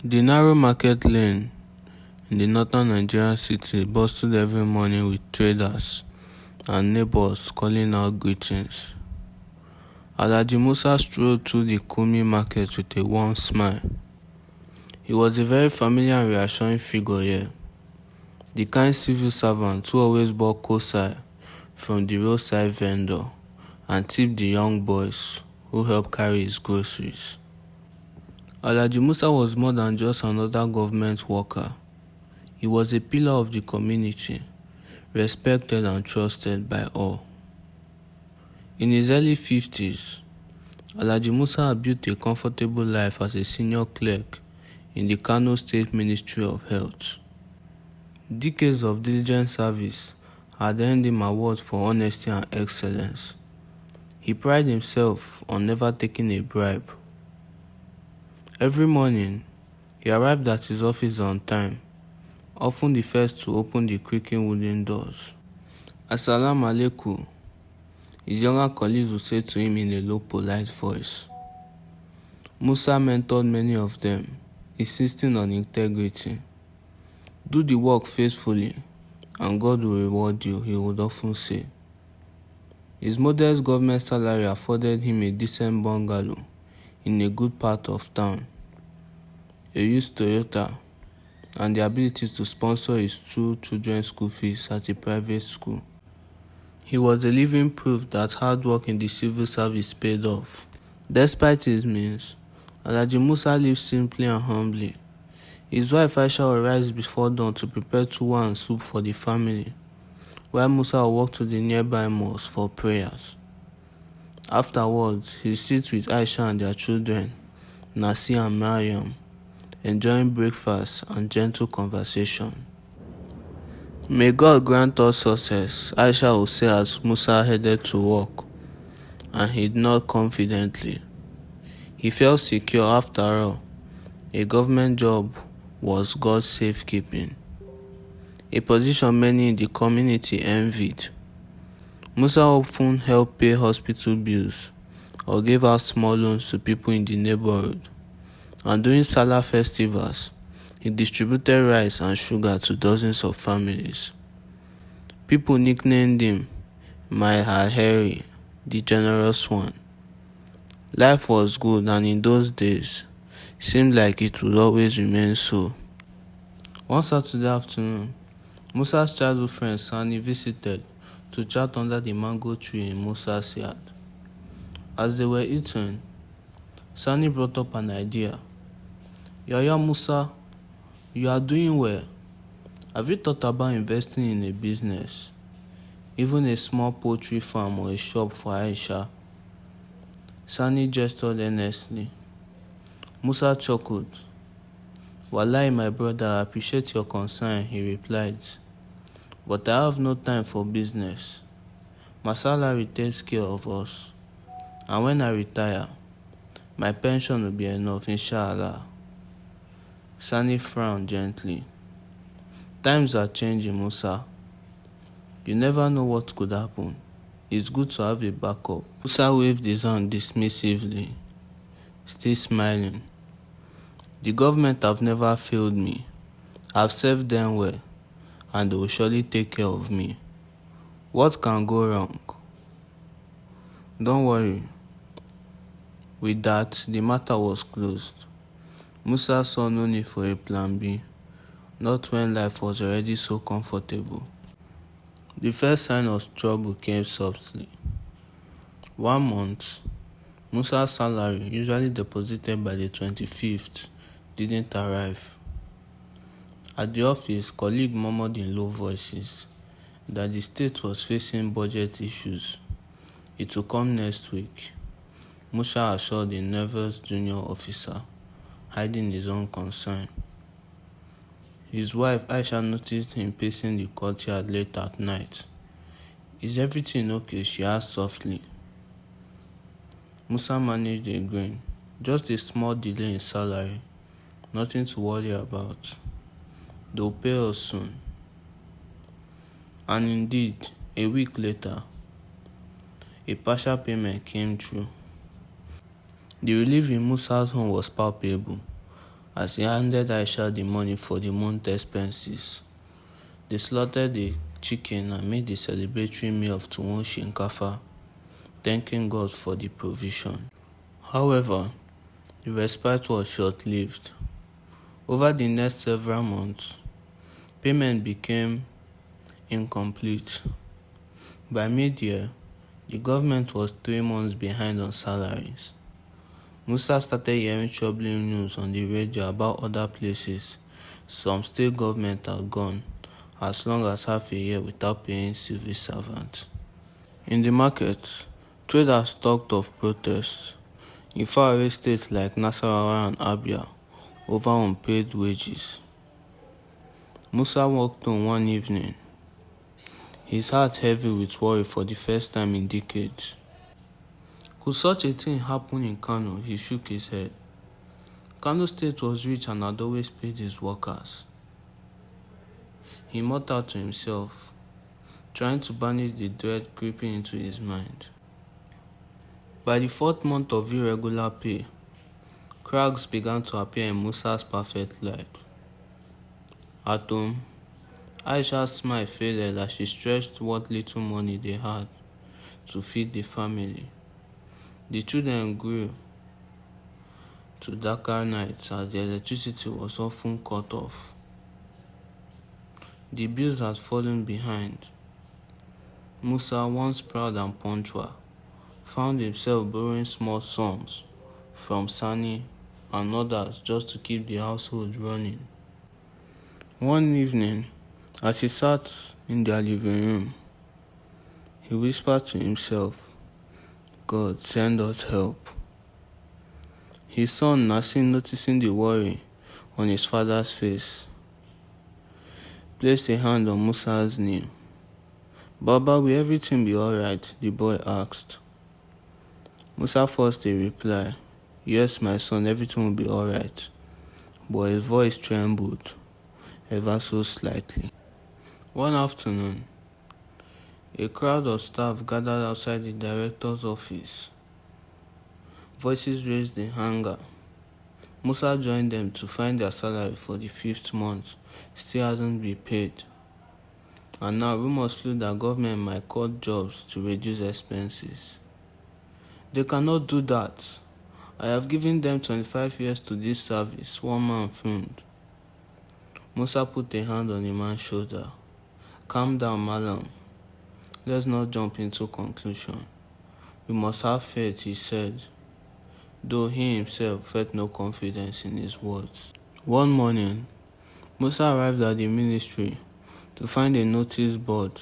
The narrow market lane in the northern Nigerian city bustled every morning with traders and neighbors calling out greetings. Alhaji Musa strolled through the Kumi market with a warm smile. He was a very familiar and reassuring figure here, the kind civil servant who always bought kosai from the roadside vendor and tipped the young boys who helped carry his groceries. Alhaji Musa was more than just another government worker. He was a pillar of the community, respected and trusted by all. In his early 50s, Alhaji Musa had built a comfortable life as a senior clerk in the Kano State Ministry of Health. Decades of diligent service had earned him awards for honesty and excellence. He prided himself on never taking a bribe. Every morning, he arrived at his office on time, often the first to open the creaking wooden doors. "Assalamu alaikum," his younger colleagues would say to him in a low, polite voice. Musa mentored many of them, insisting on integrity. "Do the work faithfully, and God will reward you," he would often say. His modest government salary afforded him a decent bungalow in a good part of town, a used Toyota, and the ability to sponsor his 2 children's school fees at a private school. He was a living proof that hard work in the civil service paid off. Despite his means, Alhaji Musa lived simply and humbly. His wife Aisha would rise before dawn to prepare tuwo and soup for the family, while Musa would walk to the nearby mosque for prayers. Afterwards, he sits with Aisha and their children, Nasi and Mariam, enjoying breakfast and gentle conversation. "May God grant us success," Aisha would say as Musa headed to work, and he'd nod confidently. He felt secure. After all, a government job was God's safekeeping, a position many in the community envied. Musa often helped pay hospital bills or gave out small loans to people in the neighborhood, and during Salah festivals, he distributed rice and sugar to dozens of families. People nicknamed him Mai Alheri, the generous one. Life was good, and in those days, seemed like it would always remain so. One Saturday afternoon, Musa's childhood friend Sani visited to chat under the mango tree in Musa's yard. As they were eating, Sani brought up an idea. "Yaya Musa, you are doing well. Have you thought about investing in a business, even a small poultry farm or a shop for Aisha?" Sani gestured earnestly. Musa chuckled. "Wallahi, my brother, I appreciate your concern," he replied. "But I have no time for business. My salary takes care of us. And when I retire, my pension will be enough, inshallah." Sani frowned gently. "Times are changing, Musa. You never know what could happen. It's good to have a backup." Musa waved his hand dismissively, still smiling. "The government have never failed me. I've served them well, and they will surely take care of me. What can go wrong?" "Don't worry." With that, the matter was closed. Musa saw no need for a plan B, not when life was already so comfortable. The first sign of trouble came softly. One month, Musa's salary, usually deposited by the 25th, didn't arrive. At the office, colleagues murmured in low voices that the state was facing budget issues. It will come next week, Musa assured a nervous junior officer, hiding his own concern. His wife Aisha noticed him pacing the courtyard late at night. "Is everything okay?" she asked softly. Musa managed a grin. "Just a small delay in salary. Nothing to worry about. They'll pay us soon." And indeed, a week later, a partial payment came through. The relief in Musa's home was palpable. As he handed Aisha the money for the month expenses, they slaughtered the chicken and made a celebratory meal of tuwon shinkafa, thanking God for the provision. However, the respite was short-lived. Over the next several months, payment became incomplete. By mid-year, the government was 3 months behind on salaries. Musa started hearing troubling news on the radio about other places some state governments had gone as long as half a year without paying civil servants. In the market, traders talked of protests in faraway states like Nasarawa and Abia over unpaid wages. Musa walked home one evening, his heart heavy with worry for the first time in decades. Could such a thing happen in Kano? He shook his head. Kano State was rich and had always paid his workers. He muttered to himself, trying to banish the dread creeping into his mind. By the 4th month of irregular pay, cracks began to appear in Musa's perfect life. At home, Aisha's smile faded as she stretched what little money they had to feed the family. The children grew to darker nights as the electricity was often cut off. The bills had fallen behind. Musa, once proud and punctual, found himself borrowing small sums from Sani and others just to keep the household running. One evening, as he sat in their living room, he whispered to himself, "God, send us help." His son Nassim, noticing the worry on his father's face, placed a hand on Musa's knee. "Baba, will everything be alright?" the boy asked. Musa forced a reply, "Yes, my son, everything will be alright," but his voice trembled, ever so slightly. One afternoon, a crowd of staff gathered outside the director's office. Voices raised in anger. Musa joined them to find their salary for the 5th month still hasn't been paid. And now rumors flew that government might cut jobs to reduce expenses. "They cannot do that. I have given them 25 years to this service," one man fumed. Musa put a hand on the man's shoulder. "Calm down, Malam. Let's not jump into conclusion. We must have faith," he said, though he himself felt no confidence in his words. One morning, Musa arrived at the ministry to find a notice board.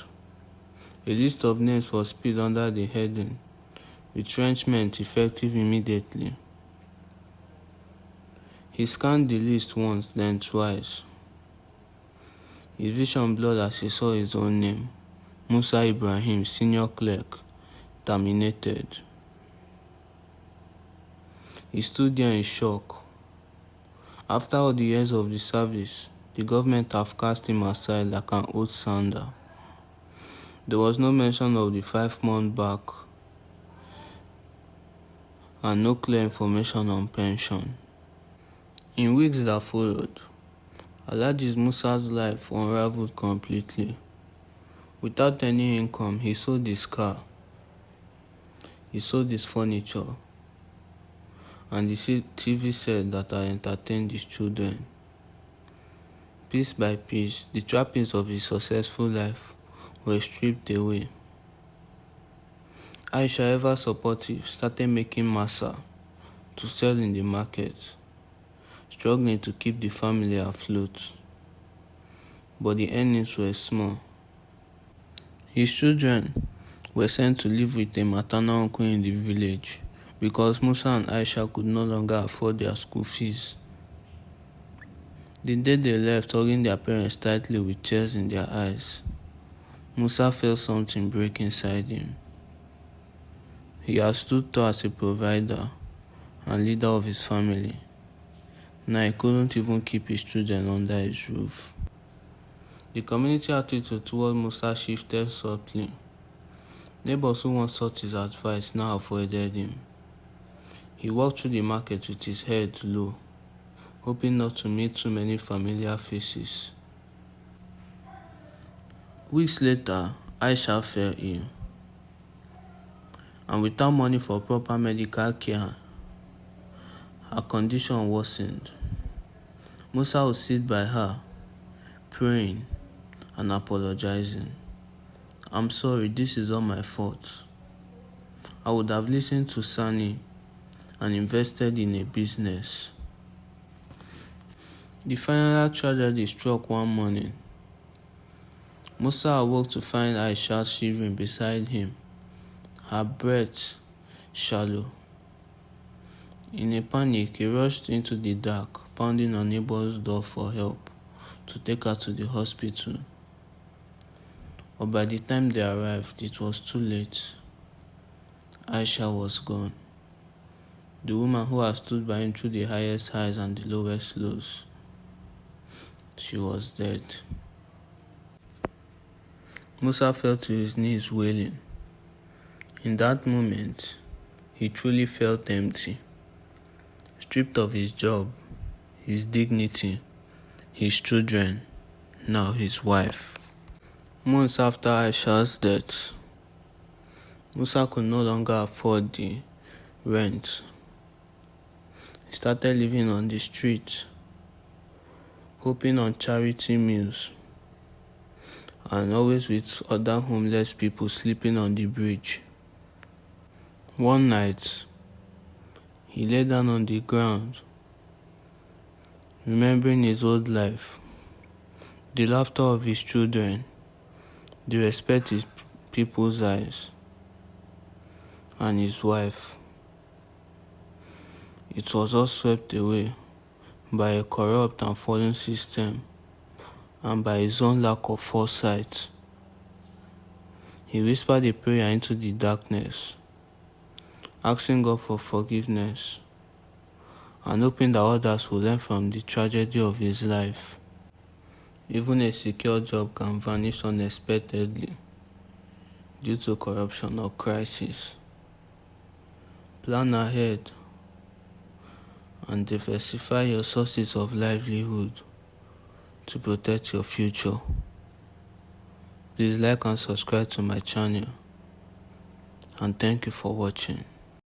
A list of names was pinned under the heading, "Retrenchment effective immediately." He scanned the list once, then twice. His vision blurred as he saw his own name, Musa Ibrahim, senior clerk, terminated. He stood there in shock. After all the years of the service, the government have cast him aside like an old sander. There was no mention of the 5-month back and no clear information on pension. In weeks that followed, Alhaji Musa's life unraveled completely. Without any income, he sold his car, he sold his furniture, and the TV set that had entertained his children. Piece by piece, the trappings of his successful life were stripped away. Aisha, ever supportive, started making masa to sell in the market, struggling to keep the family afloat. But the earnings were small. His children were sent to live with a maternal uncle in the village because Musa and Aisha could no longer afford their school fees. The day they left, hugging their parents tightly with tears in their eyes, Musa felt something break inside him. He had stood tall as a provider and leader of his family. Now he couldn't even keep his children under his roof. The community attitude toward Musa shifted subtly. Neighbors who once sought his advice now avoided him. He walked through the market with his head low, hoping not to meet too many familiar faces. Weeks later, Aisha fell ill, and without money for proper medical care, her condition worsened. Musa would sit by her, praying and apologizing. "I'm sorry, this is all my fault. I would have listened to Sani and invested in a business." The final tragedy struck one morning. Musa awoke to find Aisha shivering beside him, her breath shallow. In a panic, he rushed into the dark, pounding on neighbor's door for help to take her to the hospital. But by the time they arrived, it was too late. Aisha was gone. The woman who had stood by him through the highest highs and the lowest lows. She was dead. Musa fell to his knees wailing. In that moment, he truly felt empty. Stripped of his job, his dignity, his children, now his wife. Months after Aisha's death, Musa could no longer afford the rent. He started living on the street, hoping on charity meals, and always with other homeless people sleeping on the bridge. One night, he lay down on the ground, remembering his old life, the laughter of his children, the respect in people's eyes, and his wife. It was all swept away by a corrupt and fallen system and by his own lack of foresight. He whispered a prayer into the darkness, asking God for forgiveness and hoping that others will learn from the tragedy of his life. Even a secure job can vanish unexpectedly due to corruption or crisis. Plan ahead and diversify your sources of livelihood to protect your future. Please like and subscribe to my channel, and thank you for watching.